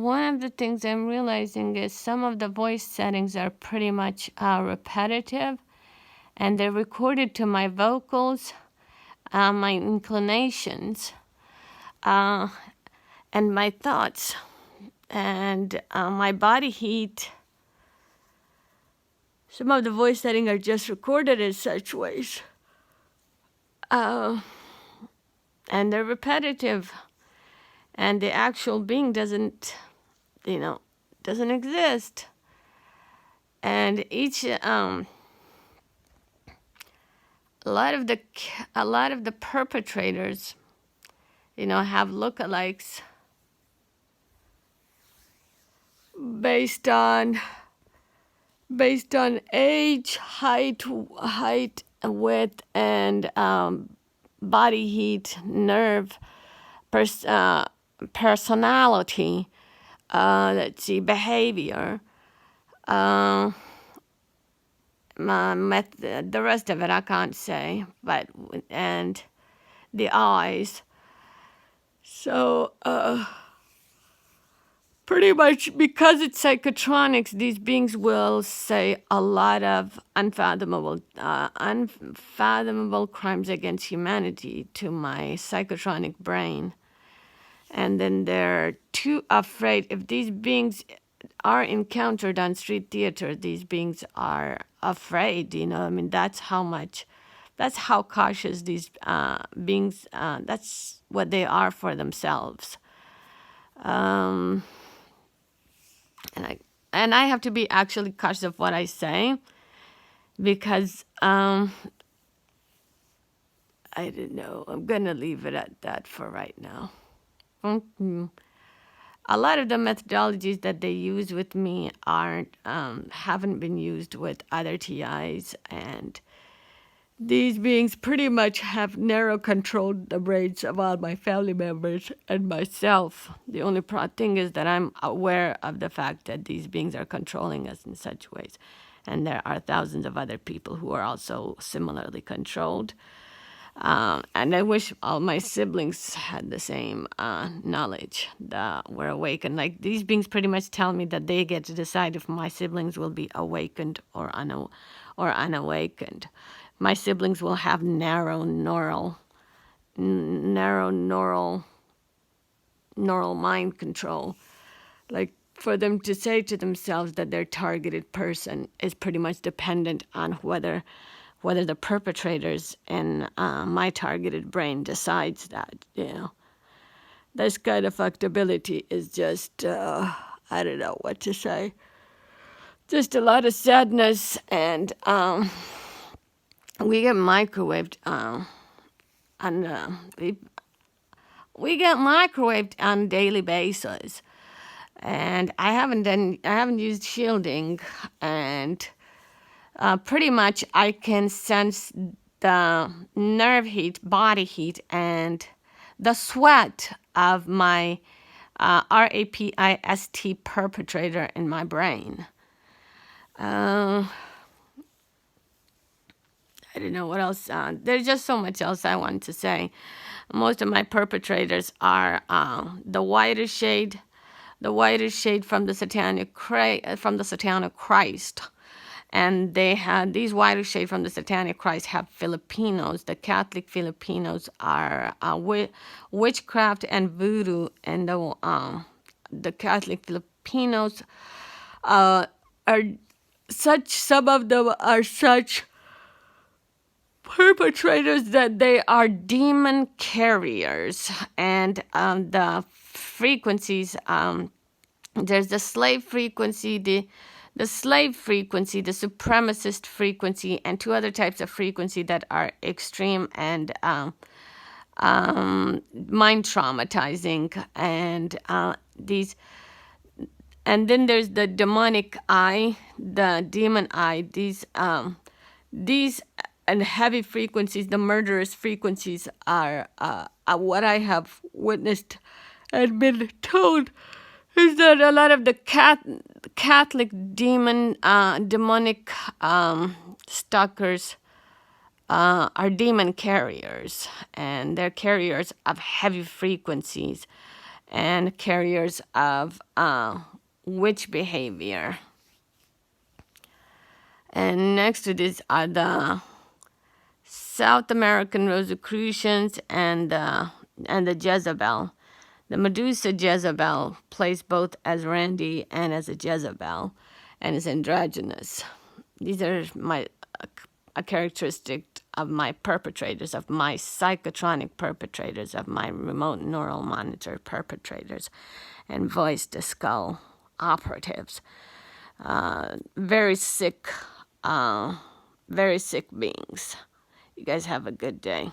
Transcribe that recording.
one of the things I'm realizing is some of the voice settings are pretty much repetitive, and they're recorded to my vocals, my inclinations, and my thoughts, and my body heat. Some of the voice settings are just recorded in such ways. And they're repetitive. And the actual being doesn't exist. And a lot of the perpetrators, have lookalikes based on age, height, width, and body heat, nerve, personality, behavior, the rest of it I can't say, and the eyes. So, pretty much because it's psychotronics, these beings will say a lot of unfathomable crimes against humanity to my psychotronic brain. And then they're too afraid. If these beings are encountered on street theater, these beings are afraid, that's how cautious these beings, that's what they are for themselves. And I have to be actually cautious of what I say, because I don't know. I'm going to leave it at that for right now. A lot of the methodologies that they use with me haven't been used with other TIs, and these beings pretty much have narrow controlled the brains of all my family members and myself. The only thing is that I'm aware of the fact that these beings are controlling us in such ways, and there are thousands of other people who are also similarly controlled. And I wish all my siblings had the same knowledge that we're awakened. Like, these beings pretty much tell me that they get to decide if my siblings will be awakened or unawakened. My siblings will have narrow neural mind control. Like, for them to say to themselves that their targeted person is pretty much dependent on whether the perpetrators in my targeted brain decides that, This kind of fuckability is just, I don't know what to say. Just a lot of sadness, and we get microwaved we get microwaved on a daily basis. And I haven't used shielding, and pretty much I can sense the nerve heat, body heat, and the sweat of my RAPIST perpetrator in my brain. I don't know what else. There's just so much else I want to say. Most of my perpetrators are the whiter shade from the satanic Christ. And they had these whiter shade from the satanic Christ have Filipinos. The Catholic Filipinos are witchcraft and voodoo, and the Catholic Filipinos are such. Some of them are such perpetrators that they are demon carriers, and the frequencies. There's the slave frequency, the supremacist frequency, and two other types of frequency that are extreme and mind traumatizing, and and then there's the demonic eye, the demon eye. These and heavy frequencies, the murderous frequencies, are what I have witnessed and been told is that a lot of the Catholic demonic stalkers are demon carriers, and they're carriers of heavy frequencies. and carriers of witch behavior. And next to this are the South American Rosicrucians and the Jezebel. The Medusa Jezebel plays both as Randy and as a Jezebel, and is androgynous. These are a characteristic of my perpetrators, of my psychotronic perpetrators, of my remote neural monitor perpetrators, and voice to skull operatives. Very sick beings. You guys have a good day.